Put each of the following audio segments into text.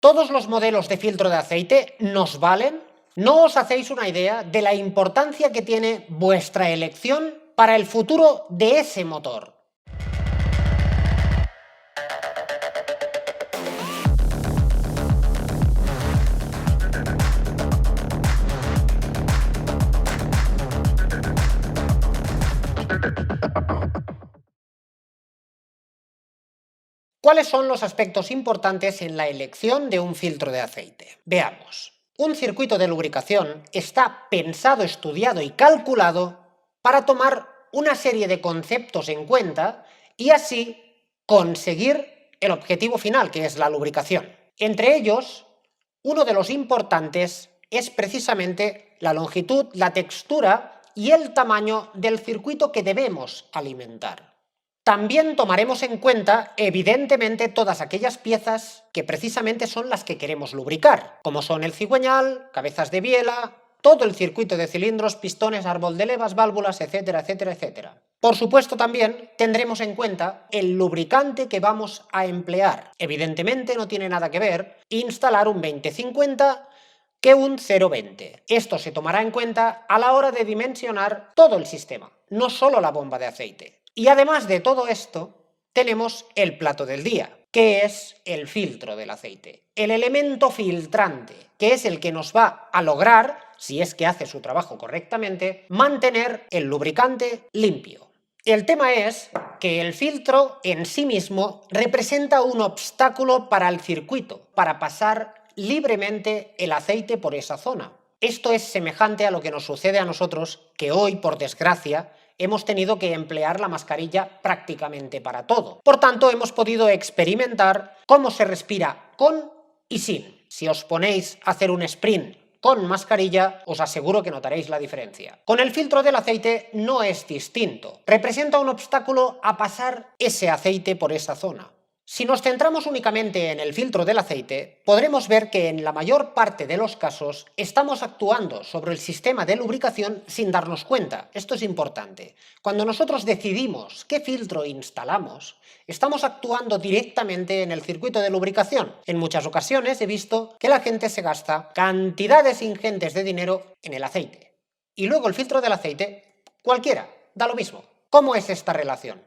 ¿Todos los modelos de filtro de aceite nos valen? ¿No os hacéis una idea de la importancia que tiene vuestra elección para el futuro de ese motor? ¿Cuáles son los aspectos importantes en la elección de un filtro de aceite? Veamos. Un circuito de lubricación está pensado, estudiado y calculado para tomar una serie de conceptos en cuenta y así conseguir el objetivo final, que es la lubricación. Entre ellos, uno de los importantes es precisamente la longitud, la textura y el tamaño del circuito que debemos alimentar. También tomaremos en cuenta, evidentemente, todas aquellas piezas que precisamente son las que queremos lubricar, como son el cigüeñal, cabezas de biela, todo el circuito de cilindros, pistones, árbol de levas, válvulas, etcétera, etcétera, etcétera. Por supuesto, también tendremos en cuenta el lubricante que vamos a emplear. Evidentemente, no tiene nada que ver instalar un 2050 que un 020. Esto se tomará en cuenta a la hora de dimensionar todo el sistema, no solo la bomba de aceite. Y además de todo esto, tenemos el plato del día, que es el filtro del aceite, el elemento filtrante, que es el que nos va a lograr, si es que hace su trabajo correctamente, mantener el lubricante limpio. El tema es que el filtro en sí mismo representa un obstáculo para el circuito, para pasar libremente el aceite por esa zona. Esto es semejante a lo que nos sucede a nosotros, que hoy, por desgracia, hemos tenido que emplear la mascarilla prácticamente para todo. Por tanto, hemos podido experimentar cómo se respira con y sin. Si os ponéis a hacer un sprint con mascarilla, os aseguro que notaréis la diferencia. Con el filtro del aceite no es distinto. Representa un obstáculo a pasar ese aceite por esa zona. Si nos centramos únicamente en el filtro del aceite, podremos ver que en la mayor parte de los casos estamos actuando sobre el sistema de lubricación sin darnos cuenta. Esto es importante. Cuando nosotros decidimos qué filtro instalamos, estamos actuando directamente en el circuito de lubricación. En muchas ocasiones he visto que la gente se gasta cantidades ingentes de dinero en el aceite. Y luego el filtro del aceite, cualquiera, da lo mismo. ¿Cómo es esta relación?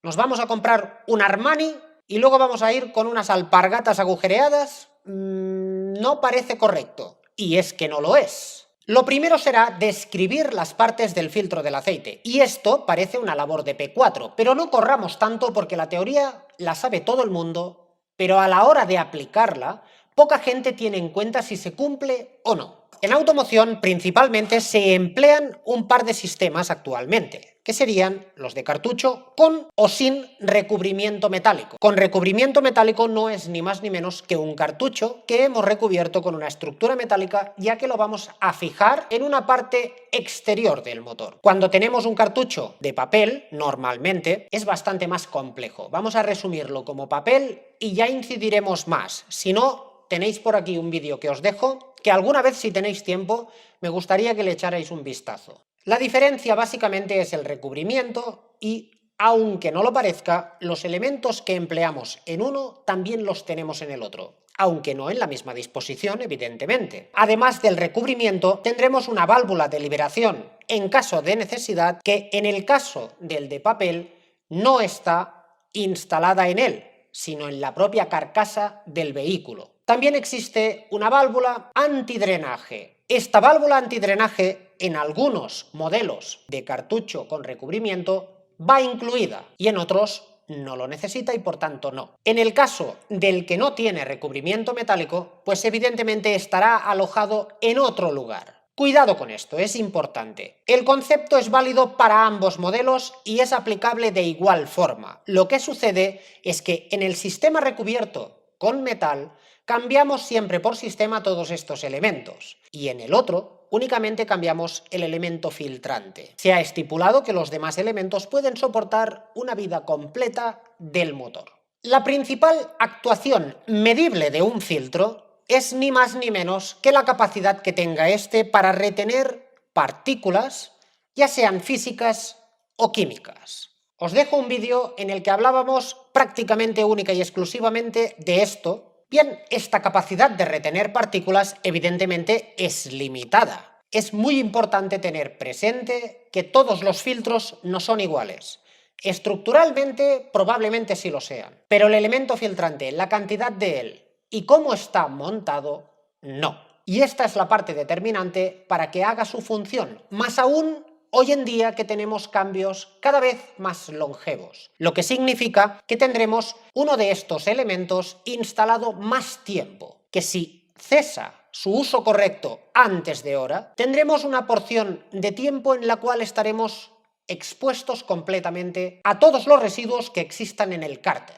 ¿Nos vamos a comprar un Armani y luego vamos a ir con unas alpargatas agujereadas? No parece correcto. Y es que no lo es. Lo primero será describir las partes del filtro del aceite. Y esto parece una labor de P4, pero no corramos tanto porque la teoría la sabe todo el mundo, pero a la hora de aplicarla, poca gente tiene en cuenta si se cumple o no. En automoción principalmente se emplean un par de sistemas actualmente, que serían los de cartucho con o sin recubrimiento metálico. Con recubrimiento metálico no es ni más ni menos que un cartucho que hemos recubierto con una estructura metálica, ya que lo vamos a fijar en una parte exterior del motor. Cuando tenemos un cartucho de papel, normalmente es bastante más complejo. Vamos a resumirlo como papel y ya incidiremos más. Si no, tenéis por aquí un vídeo que os dejo, que alguna vez, si tenéis tiempo, me gustaría que le echarais un vistazo. La diferencia básicamente es el recubrimiento y, aunque no lo parezca, los elementos que empleamos en uno también los tenemos en el otro, aunque no en la misma disposición, evidentemente. Además del recubrimiento, tendremos una válvula de liberación en caso de necesidad, que en el caso del de papel no está instalada en él, sino en la propia carcasa del vehículo. También existe una válvula antidrenaje. Esta válvula antidrenaje, en algunos modelos de cartucho con recubrimiento, va incluida y en otros no lo necesita y por tanto no. En el caso del que no tiene recubrimiento metálico, pues evidentemente estará alojado en otro lugar. Cuidado con esto, es importante. El concepto es válido para ambos modelos y es aplicable de igual forma. Lo que sucede es que en el sistema recubierto con metal cambiamos siempre por sistema todos estos elementos y en el otro únicamente cambiamos el elemento filtrante. Se ha estipulado que los demás elementos pueden soportar una vida completa del motor. La principal actuación medible de un filtro es ni más ni menos que la capacidad que tenga este para retener partículas, ya sean físicas o químicas. Os dejo un vídeo en el que hablábamos prácticamente única y exclusivamente de esto, Bien, esta capacidad de retener partículas evidentemente es limitada. Es muy importante tener presente que todos los filtros no son iguales. Estructuralmente probablemente sí lo sean, pero el elemento filtrante, la cantidad de él y cómo está montado, no. Y esta es la parte determinante para que haga su función, más aún hoy en día que tenemos cambios cada vez más longevos, lo que significa que tendremos uno de estos elementos instalado más tiempo, que si cesa su uso correcto antes de hora, tendremos una porción de tiempo en la cual estaremos expuestos completamente a todos los residuos que existan en el cárter.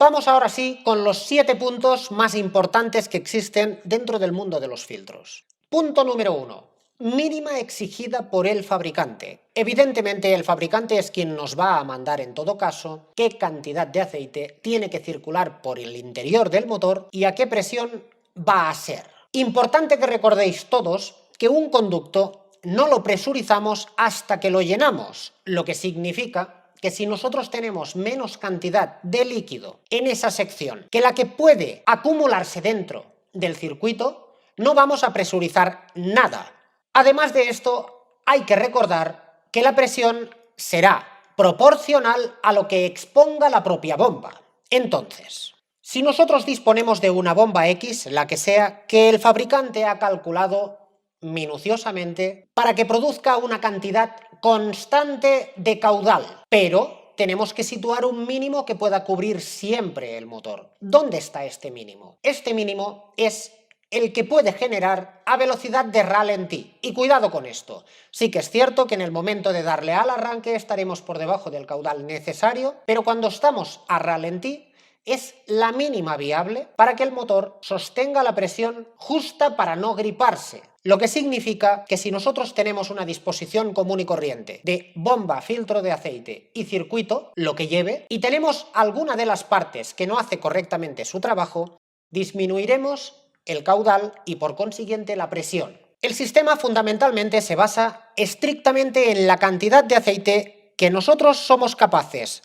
Vamos ahora sí con los 7 puntos más importantes que existen dentro del mundo de los filtros. Punto número 1. Mínima exigida por el fabricante. Evidentemente el fabricante es quien nos va a mandar en todo caso qué cantidad de aceite tiene que circular por el interior del motor y a qué presión va a ser. Importante que recordéis todos que un conducto no lo presurizamos hasta que lo llenamos, lo que significa que si nosotros tenemos menos cantidad de líquido en esa sección que la que puede acumularse dentro del circuito, no vamos a presurizar nada. Además de esto, hay que recordar que la presión será proporcional a lo que exponga la propia bomba. Entonces, si nosotros disponemos de una bomba X, la que sea, que el fabricante ha calculado minuciosamente para que produzca una cantidad constante de caudal, pero tenemos que situar un mínimo que pueda cubrir siempre el motor. ¿Dónde está este mínimo? Este mínimo es el que puede generar a velocidad de ralentí. Y cuidado con esto. Sí que es cierto que en el momento de darle al arranque estaremos por debajo del caudal necesario, pero cuando estamos a ralentí es la mínima viable para que el motor sostenga la presión justa para no griparse. Lo que significa que si nosotros tenemos una disposición común y corriente de bomba, filtro de aceite y circuito, lo que lleve, y tenemos alguna de las partes que no hace correctamente su trabajo, disminuiremos el caudal y por consiguiente la presión. El sistema fundamentalmente se basa estrictamente en la cantidad de aceite que nosotros somos capaces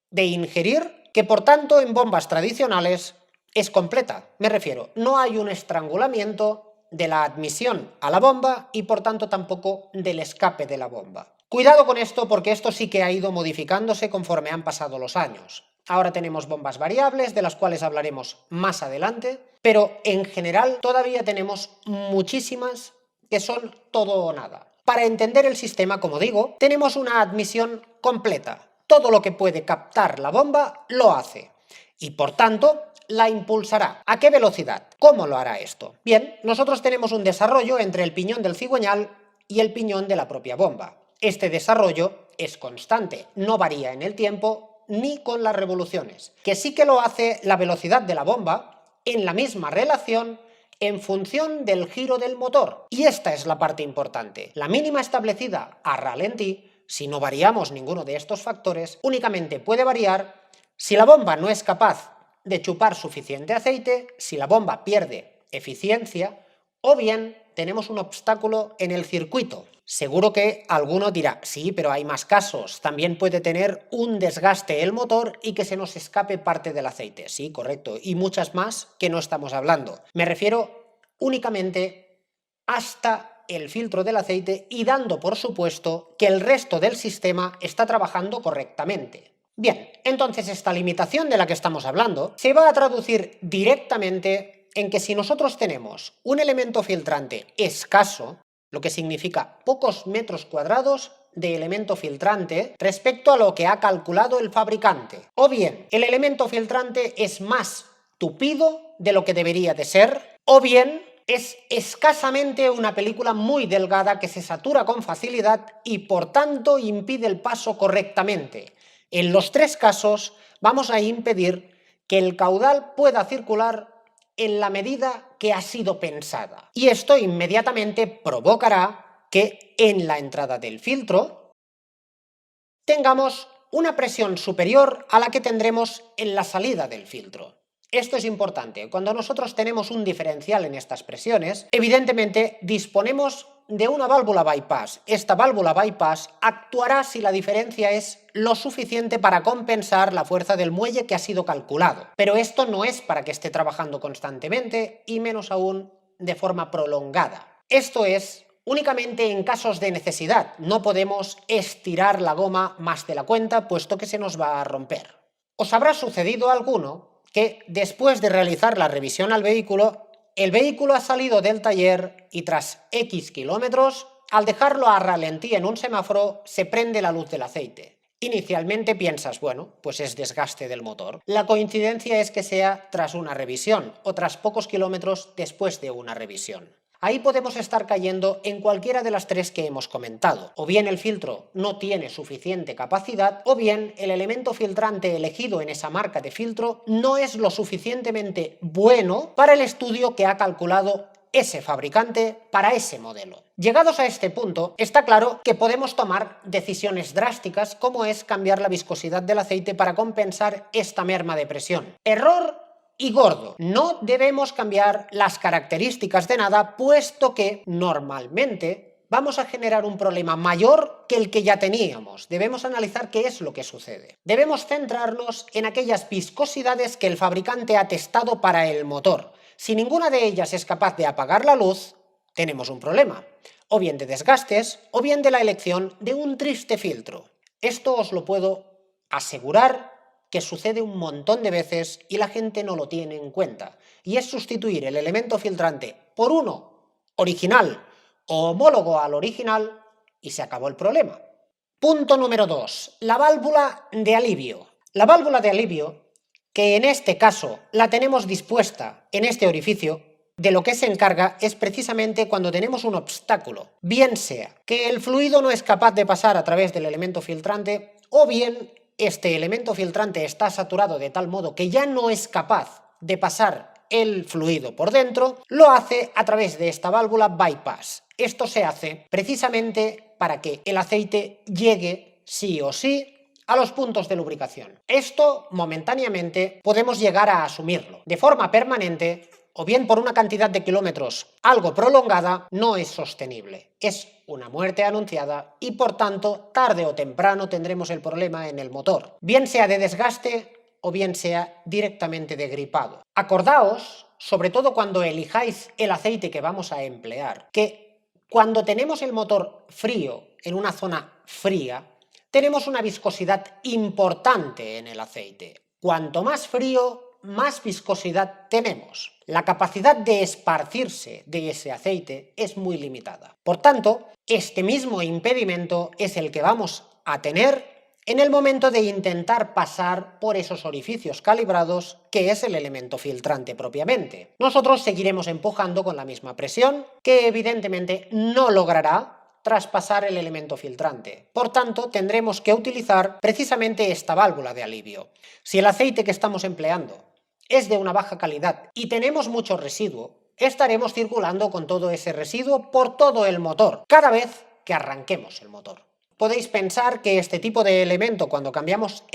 de ingerir, que por tanto en bombas tradicionales es completa. Me refiero, no hay un estrangulamiento de la admisión a la bomba y por tanto tampoco del escape de la bomba. Cuidado con esto porque esto sí que ha ido modificándose conforme han pasado los años. Ahora tenemos bombas variables, de las cuales hablaremos más adelante, pero en general todavía tenemos muchísimas que son todo o nada. Para entender el sistema, como digo, tenemos una admisión completa. Todo lo que puede captar la bomba lo hace y por tanto la impulsará. ¿A qué velocidad? ¿Cómo lo hará esto? Bien, nosotros tenemos un desarrollo entre el piñón del cigüeñal y el piñón de la propia bomba. Este desarrollo es constante, no varía en el tiempo ni con las revoluciones, que sí que lo hace la velocidad de la bomba en la misma relación en función del giro del motor. Y esta es la parte importante. La mínima establecida a ralentí, si no variamos ninguno de estos factores, únicamente puede variar si la bomba no es capaz de chupar suficiente aceite, si la bomba pierde eficiencia o bien tenemos un obstáculo en el circuito. Seguro que alguno dirá, sí, pero hay más casos. También puede tener un desgaste el motor y que se nos escape parte del aceite. Sí, correcto. Y muchas más que no estamos hablando. Me refiero únicamente hasta el filtro del aceite y dando por supuesto que el resto del sistema está trabajando correctamente. Bien, entonces esta limitación de la que estamos hablando se va a traducir directamente en que si nosotros tenemos un elemento filtrante escaso, lo que significa pocos metros cuadrados de elemento filtrante respecto a lo que ha calculado el fabricante, o bien el elemento filtrante es más tupido de lo que debería de ser, o bien es escasamente una película muy delgada que se satura con facilidad y por tanto impide el paso correctamente. En los tres casos vamos a impedir que el caudal pueda circular en la medida que ha sido pensada. Y esto inmediatamente provocará que en la entrada del filtro tengamos una presión superior a la que tendremos en la salida del filtro. Esto es importante. Cuando nosotros tenemos un diferencial en estas presiones, evidentemente disponemos de una válvula bypass. Esta válvula bypass actuará si la diferencia es lo suficiente para compensar la fuerza del muelle que ha sido calculado. Pero esto no es para que esté trabajando constantemente y menos aún de forma prolongada. Esto es únicamente en casos de necesidad. No podemos estirar la goma más de la cuenta, puesto que se nos va a romper. Os habrá sucedido alguno que después de realizar la revisión al vehículo, el vehículo ha salido del taller y tras X kilómetros, al dejarlo a ralentí en un semáforo, se prende la luz del aceite. Inicialmente piensas, bueno, pues es desgaste del motor. La coincidencia es que sea tras una revisión o tras pocos kilómetros después de una revisión. Ahí podemos estar cayendo en cualquiera de las tres que hemos comentado. O bien el filtro no tiene suficiente capacidad, o bien el elemento filtrante elegido en esa marca de filtro no es lo suficientemente bueno para el estudio que ha calculado ese fabricante para ese modelo. Llegados a este punto, está claro que podemos tomar decisiones drásticas, como es cambiar la viscosidad del aceite para compensar esta merma de presión. Error y gordo. No debemos cambiar las características de nada, puesto que normalmente vamos a generar un problema mayor que el que ya teníamos. Debemos analizar qué es lo que sucede. Debemos centrarnos en aquellas viscosidades que el fabricante ha testado para el motor. Si ninguna de ellas es capaz de apagar la luz, tenemos un problema. O bien de desgastes, o bien de la elección de un triste filtro. Esto os lo puedo asegurar que sucede un montón de veces y la gente no lo tiene en cuenta. Y es sustituir el elemento filtrante por uno original o homólogo al original y se acabó el problema. Punto número 2. La válvula de alivio. La válvula de alivio, que en este caso la tenemos dispuesta en este orificio, de lo que se encarga es precisamente cuando tenemos un obstáculo, bien sea que el fluido no es capaz de pasar a través del elemento filtrante o bien este elemento filtrante está saturado de tal modo que ya no es capaz de pasar el fluido por dentro, lo hace a través de esta válvula bypass. Esto se hace precisamente para que el aceite llegue sí o sí a los puntos de lubricación. Esto momentáneamente podemos llegar a asumirlo. De forma permanente, o bien por una cantidad de kilómetros algo prolongada, no es sostenible. Es una muerte anunciada y por tanto tarde o temprano tendremos el problema en el motor, bien sea de desgaste o bien sea directamente de gripado. Acordaos, sobre todo cuando elijáis el aceite que vamos a emplear, que cuando tenemos el motor frío en una zona fría, tenemos una viscosidad importante en el aceite. Cuanto más frío, más viscosidad tenemos. La capacidad de esparcirse de ese aceite es muy limitada. Por tanto, este mismo impedimento es el que vamos a tener en el momento de intentar pasar por esos orificios calibrados, que es el elemento filtrante propiamente. Nosotros seguiremos empujando con la misma presión, que evidentemente no logrará traspasar el elemento filtrante. Por tanto, tendremos que utilizar precisamente esta válvula de alivio. Si el aceite que estamos empleando es de una baja calidad y tenemos mucho residuo, estaremos circulando con todo ese residuo por todo el motor, cada vez que arranquemos el motor. Podéis pensar que este tipo de elemento, cuando cambiamos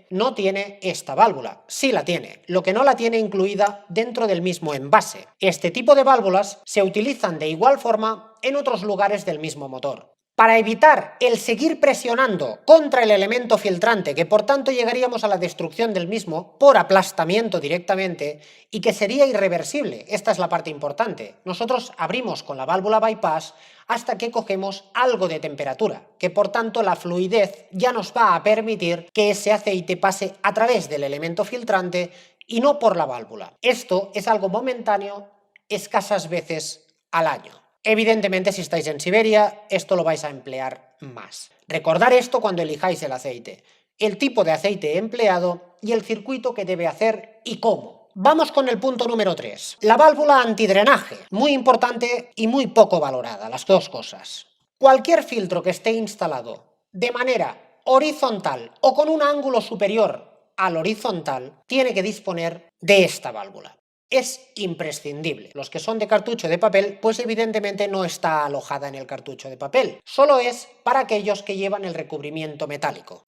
no tiene esta válvula. Sí la tiene, lo que no la tiene incluida dentro del mismo envase. Este tipo de válvulas se utilizan de igual forma en otros lugares del mismo motor. Para evitar el seguir presionando contra el elemento filtrante, que por tanto llegaríamos a la destrucción del mismo por aplastamiento directamente y que sería irreversible, esta es la parte importante. Nosotros abrimos con la válvula bypass hasta que cogemos algo de temperatura, que por tanto la fluidez ya nos va a permitir que ese aceite pase a través del elemento filtrante y no por la válvula. Esto es algo momentáneo, escasas veces al año. Evidentemente, si estáis en Siberia, esto lo vais a emplear más. Recordar esto cuando elijáis el aceite, el tipo de aceite empleado y el circuito que debe hacer y cómo. Vamos con el punto número 3, la válvula antidrenaje, muy importante y muy poco valorada, las dos cosas. Cualquier filtro que esté instalado de manera horizontal o con un ángulo superior al horizontal tiene que disponer de esta válvula. Es imprescindible. Los que son de cartucho de papel, pues evidentemente no está alojada en el cartucho de papel. Solo es para aquellos que llevan el recubrimiento metálico.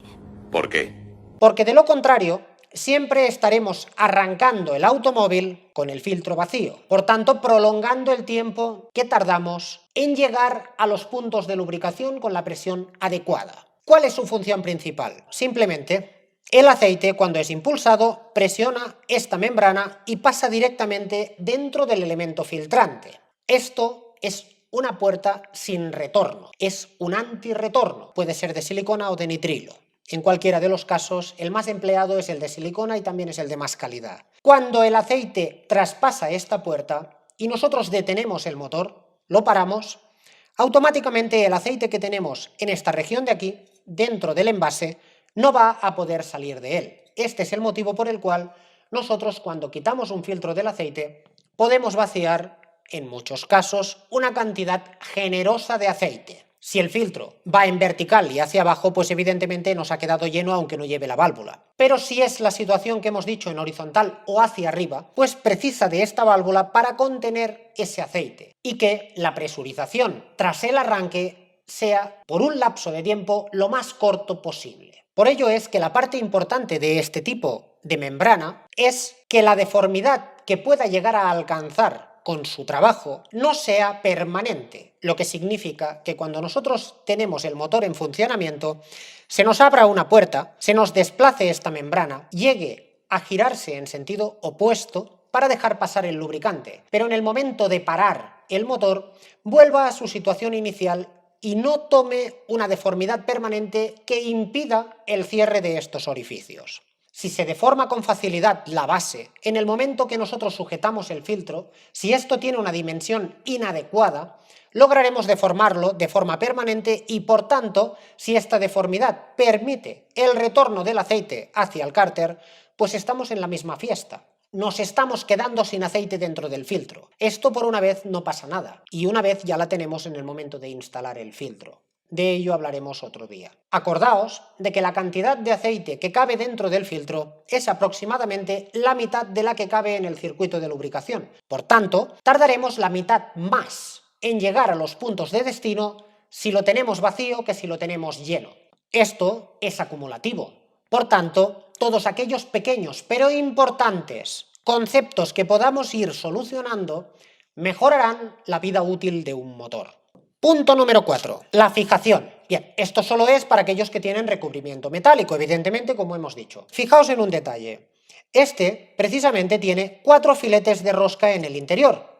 ¿Por qué? Porque de lo contrario, siempre estaremos arrancando el automóvil con el filtro vacío, por tanto prolongando el tiempo que tardamos en llegar a los puntos de lubricación con la presión adecuada. ¿Cuál es su función principal? Simplemente, el aceite, cuando es impulsado, presiona esta membrana y pasa directamente dentro del elemento filtrante. Esto es una puerta sin retorno, es un antirretorno, puede ser de silicona o de nitrilo. En cualquiera de los casos, el más empleado es el de silicona y también es el de más calidad. Cuando el aceite traspasa esta puerta y nosotros detenemos el motor, lo paramos, automáticamente el aceite que tenemos en esta región de aquí, dentro del envase, no va a poder salir de él. Este es el motivo por el cual nosotros, cuando quitamos un filtro del aceite, podemos vaciar, en muchos casos, una cantidad generosa de aceite. Si el filtro va en vertical y hacia abajo, pues evidentemente nos ha quedado lleno aunque no lleve la válvula. Pero si es la situación que hemos dicho en horizontal o hacia arriba, pues precisa de esta válvula para contener ese aceite y que la presurización tras el arranque sea, por un lapso de tiempo, lo más corto posible. Por ello es que la parte importante de este tipo de membrana es que la deformidad que pueda llegar a alcanzar con su trabajo no sea permanente, lo que significa que cuando nosotros tenemos el motor en funcionamiento, se nos abra una puerta, se nos desplace esta membrana, llegue a girarse en sentido opuesto para dejar pasar el lubricante, pero en el momento de parar el motor, vuelva a su situación inicial y no tome una deformidad permanente que impida el cierre de estos orificios. Si se deforma con facilidad la base, en el momento que nosotros sujetamos el filtro, si esto tiene una dimensión inadecuada, lograremos deformarlo de forma permanente y, por tanto, si esta deformidad permite el retorno del aceite hacia el cárter, pues estamos en la misma fiesta. Nos estamos quedando sin aceite dentro del filtro. Esto por una vez no pasa nada, y una vez ya la tenemos en el momento de instalar el filtro. De ello hablaremos otro día. Acordaos de que la cantidad de aceite que cabe dentro del filtro es aproximadamente la mitad de la que cabe en el circuito de lubricación. Por tanto, tardaremos la mitad más en llegar a los puntos de destino si lo tenemos vacío que si lo tenemos lleno. Esto es acumulativo. Por tanto, todos aquellos pequeños pero importantes conceptos que podamos ir solucionando mejorarán la vida útil de un motor. Punto número 4. La fijación. Bien, esto solo es para aquellos que tienen recubrimiento metálico, evidentemente, como hemos dicho. Fijaos en un detalle. Este, precisamente, tiene 4 filetes de rosca en el interior.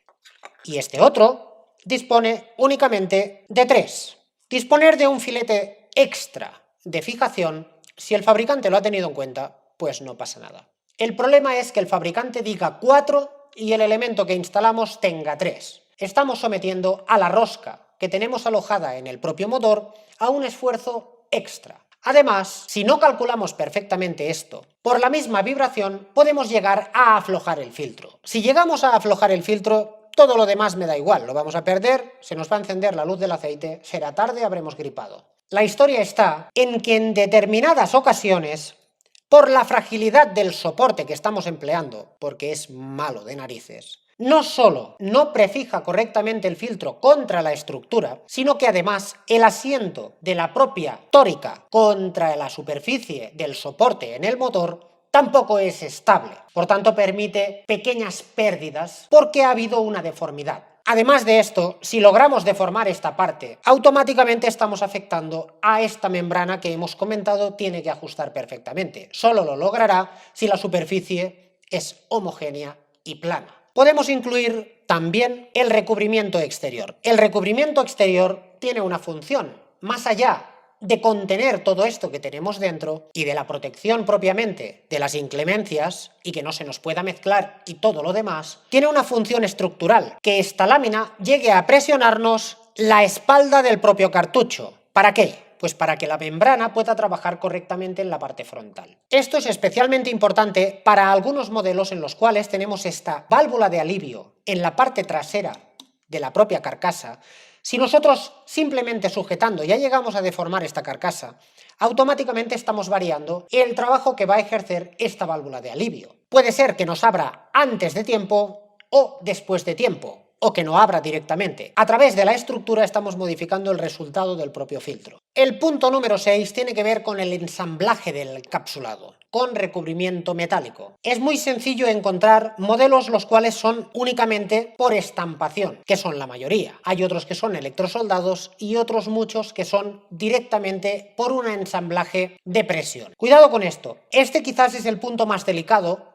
Y este otro dispone únicamente de 3. Disponer de un filete extra de fijación, si el fabricante lo ha tenido en cuenta, pues no pasa nada. El problema es que el fabricante diga 4 y el elemento que instalamos tenga 3. Estamos sometiendo a la rosca que tenemos alojada en el propio motor a un esfuerzo extra. Además, si no calculamos perfectamente esto, por la misma vibración podemos llegar a aflojar el filtro. Si llegamos a aflojar el filtro, todo lo demás me da igual, lo vamos a perder, se nos va a encender la luz del aceite, será tarde, habremos gripado. La historia está en que en determinadas ocasiones, por la fragilidad del soporte que estamos empleando, porque es malo de narices, no solo no prefija correctamente el filtro contra la estructura, sino que además el asiento de la propia tórica contra la superficie del soporte en el motor tampoco es estable. Por tanto, permite pequeñas pérdidas porque ha habido una deformidad. Además de esto, si logramos deformar esta parte, automáticamente estamos afectando a esta membrana que hemos comentado tiene que ajustar perfectamente. Solo lo logrará si la superficie es homogénea y plana. Podemos incluir también el recubrimiento exterior. El recubrimiento exterior tiene una función, más allá de contener todo esto que tenemos dentro y de la protección propiamente de las inclemencias y que no se nos pueda mezclar y todo lo demás, tiene una función estructural, que esta lámina llegue a presionarnos la espalda del propio cartucho. ¿Para qué? Pues para que la membrana pueda trabajar correctamente en la parte frontal. Esto es especialmente importante para algunos modelos en los cuales tenemos esta válvula de alivio en la parte trasera de la propia carcasa. Si nosotros simplemente sujetando ya llegamos a deformar esta carcasa, automáticamente estamos variando el trabajo que va a ejercer esta válvula de alivio. Puede ser que nos abra antes de tiempo o después de tiempo, o que no abra directamente. A través de la estructura estamos modificando el resultado del propio filtro. El punto número 6 tiene que ver con el ensamblaje del encapsulado. con recubrimiento metálico. Es muy sencillo encontrar modelos los cuales son únicamente por estampación, que son la mayoría. Hay otros que son electrosoldados y otros muchos que son directamente por un ensamblaje de presión. Cuidado con esto, este quizás es el punto más delicado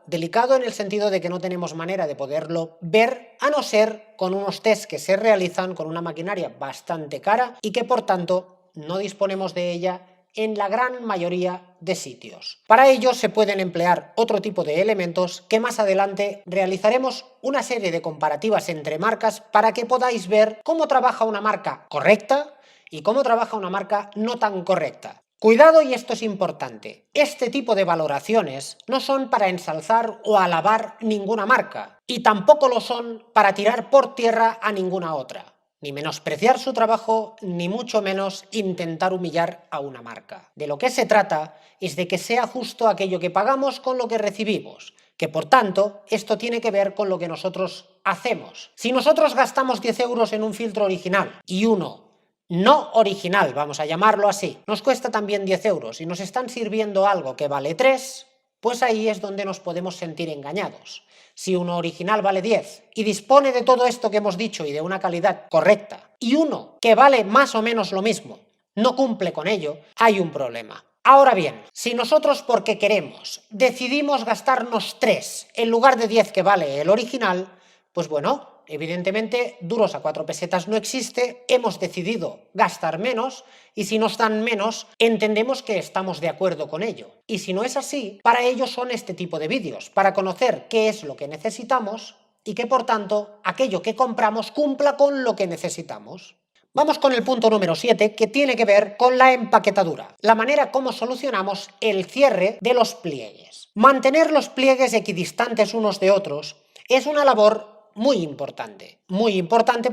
en el sentido de que no tenemos manera de poderlo ver, a no ser con unos tests que se realizan con una maquinaria bastante cara y que por tanto no disponemos de ella en la gran mayoría de sitios. Para ello se pueden emplear otro tipo de elementos que más adelante realizaremos una serie de comparativas entre marcas para que podáis ver cómo trabaja una marca correcta y cómo trabaja una marca no tan correcta. Cuidado, y esto es importante, este tipo de valoraciones no son para ensalzar o alabar ninguna marca y tampoco lo son para tirar por tierra a ninguna otra, ni menospreciar su trabajo, ni mucho menos intentar humillar a una marca. De lo que se trata es de que sea justo aquello que pagamos con lo que recibimos, que por tanto esto tiene que ver con lo que nosotros hacemos. Si nosotros gastamos 10 euros en un filtro original y uno no original, vamos a llamarlo así, nos cuesta también 10 euros y nos están sirviendo algo que vale 3, pues ahí es donde nos podemos sentir engañados. Si uno original vale 10 y dispone de todo esto que hemos dicho y de una calidad correcta, y uno que vale más o menos lo mismo no cumple con ello, hay un problema. Ahora bien, si nosotros porque queremos decidimos gastarnos 3 en lugar de 10 que vale el original, pues bueno, evidentemente duros a 4 pesetas no existe, hemos decidido gastar menos y si nos dan menos entendemos que estamos de acuerdo con ello. Y si no es así, para ello son este tipo de vídeos, para conocer qué es lo que necesitamos y que por tanto aquello que compramos cumpla con lo que necesitamos. Vamos con el punto número 7, que tiene que ver con la empaquetadura, la manera como solucionamos el cierre de los pliegues. Mantener los pliegues equidistantes unos de otros es una labor muy importante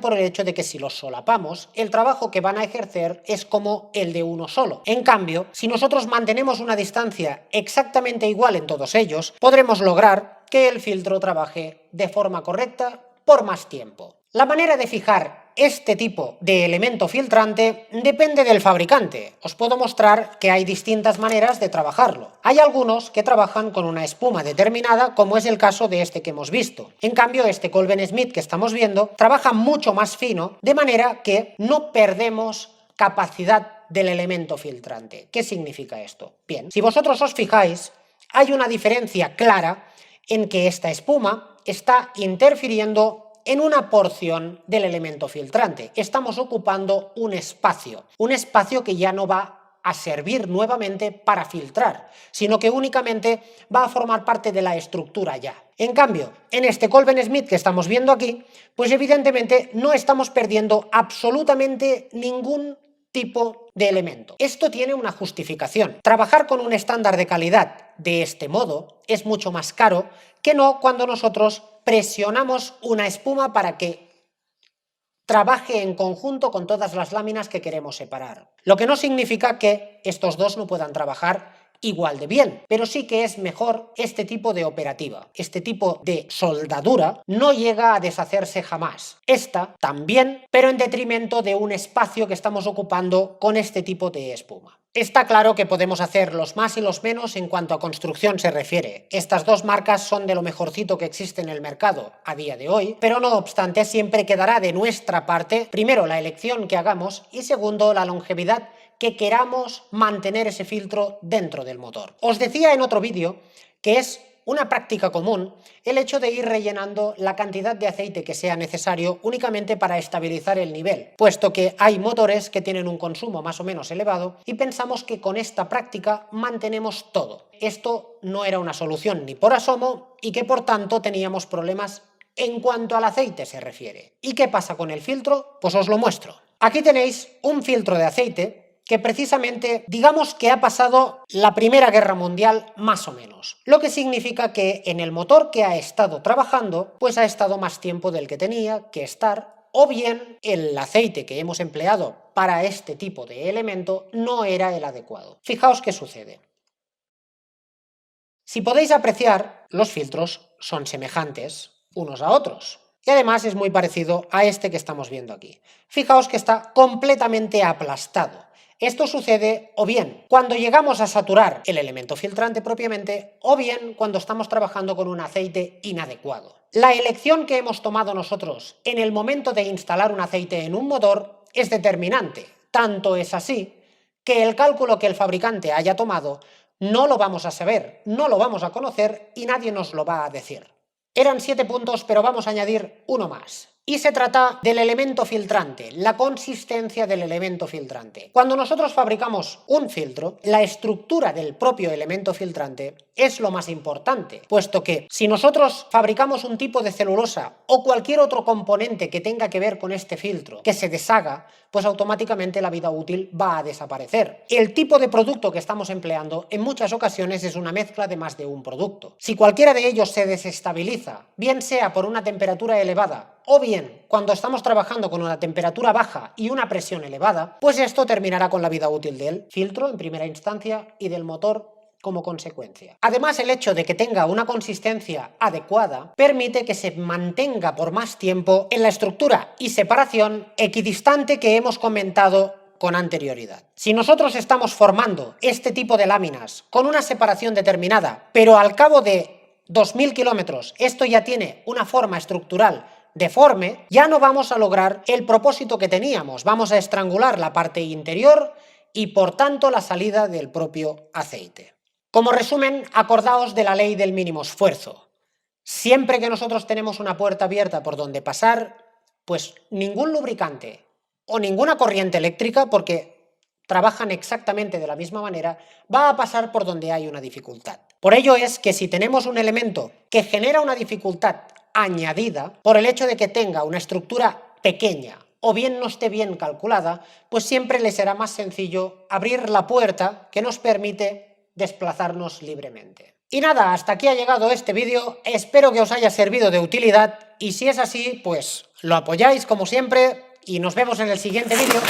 por el hecho de que si los solapamos, el trabajo que van a ejercer es como el de uno solo. En cambio, si nosotros mantenemos una distancia exactamente igual en todos ellos, podremos lograr que el filtro trabaje de forma correcta por más tiempo. La manera de fijar este tipo de elemento filtrante depende del fabricante. Os puedo mostrar que hay distintas maneras de trabajarlo. Hay algunos que trabajan con una espuma determinada, como es el caso de este que hemos visto. En cambio, este Colben Smith que estamos viendo trabaja mucho más fino, de manera que no perdemos capacidad del elemento filtrante. ¿Qué significa esto? Bien, si vosotros os fijáis, hay una diferencia clara en que esta espuma está interfiriendo en una porción del elemento filtrante. Estamos ocupando un espacio que ya no va a servir nuevamente para filtrar, sino que únicamente va a formar parte de la estructura ya. En cambio, en este Colben Smith que estamos viendo aquí, pues evidentemente no estamos perdiendo absolutamente ningún tipo de elemento. Esto tiene una justificación. Trabajar con un estándar de calidad de este modo es mucho más caro que no cuando nosotros presionamos una espuma para que trabaje en conjunto con todas las láminas que queremos separar. Lo que no significa que estos dos no puedan trabajar igual de bien, pero sí que es mejor este tipo de operativa. Este tipo de soldadura no llega a deshacerse jamás. Esta también, pero en detrimento de un espacio que estamos ocupando con este tipo de espuma. Está claro que podemos hacer los más y los menos en cuanto a construcción se refiere. Estas dos marcas son de lo mejorcito que existe en el mercado a día de hoy, pero no obstante siempre quedará de nuestra parte, primero, la elección que hagamos y segundo, la longevidad que queramos mantener ese filtro dentro del motor. Os decía en otro vídeo que es una práctica común el hecho de ir rellenando la cantidad de aceite que sea necesario únicamente para estabilizar el nivel, puesto que hay motores que tienen un consumo más o menos elevado y pensamos que con esta práctica mantenemos todo. Esto no era una solución ni por asomo y que por tanto teníamos problemas en cuanto al aceite se refiere. ¿Y qué pasa con el filtro? Pues os lo muestro. Aquí tenéis un filtro de aceite que precisamente digamos que ha pasado la Primera Guerra Mundial más o menos, lo que significa que en el motor que ha estado trabajando pues ha estado más tiempo del que tenía que estar, o bien el aceite que hemos empleado para este tipo de elemento no era el adecuado. Fijaos qué sucede. Si podéis apreciar, los filtros son semejantes unos a otros. Y además es muy parecido a este que estamos viendo aquí. Fijaos que está completamente aplastado. Esto sucede o bien cuando llegamos a saturar el elemento filtrante propiamente, o bien cuando estamos trabajando con un aceite inadecuado. La elección que hemos tomado nosotros en el momento de instalar un aceite en un motor es determinante. Tanto es así que el cálculo que el fabricante haya tomado no lo vamos a saber, no lo vamos a conocer y nadie nos lo va a decir. Eran 7 puntos, pero vamos a añadir uno más. Y se trata del elemento filtrante, la consistencia del elemento filtrante. Cuando nosotros fabricamos un filtro, la estructura del propio elemento filtrante es lo más importante, puesto que si nosotros fabricamos un tipo de celulosa o cualquier otro componente que tenga que ver con este filtro que se deshaga, pues automáticamente la vida útil va a desaparecer. El tipo de producto que estamos empleando en muchas ocasiones es una mezcla de más de un producto. Si cualquiera de ellos se desestabiliza, bien sea por una temperatura elevada o bien cuando estamos trabajando con una temperatura baja y una presión elevada, pues esto terminará con la vida útil del filtro en primera instancia y del motor como consecuencia. Además, el hecho de que tenga una consistencia adecuada permite que se mantenga por más tiempo en la estructura y separación equidistante que hemos comentado con anterioridad. Si nosotros estamos formando este tipo de láminas con una separación determinada, pero al cabo de 2000 kilómetros esto ya tiene una forma estructural deforme, ya no vamos a lograr el propósito que teníamos. Vamos a estrangular la parte interior y por tanto la salida del propio aceite. Como resumen, acordaos de la ley del mínimo esfuerzo. Siempre que nosotros tenemos una puerta abierta por donde pasar, pues ningún lubricante o ninguna corriente eléctrica, porque trabajan exactamente de la misma manera, va a pasar por donde hay una dificultad. Por ello es que si tenemos un elemento que genera una dificultad añadida por el hecho de que tenga una estructura pequeña o bien no esté bien calculada, pues siempre le será más sencillo abrir la puerta que nos permite desplazarnos libremente. Y nada, hasta aquí ha llegado este vídeo, espero que os haya servido de utilidad y si es así, pues lo apoyáis como siempre y nos vemos en el siguiente vídeo.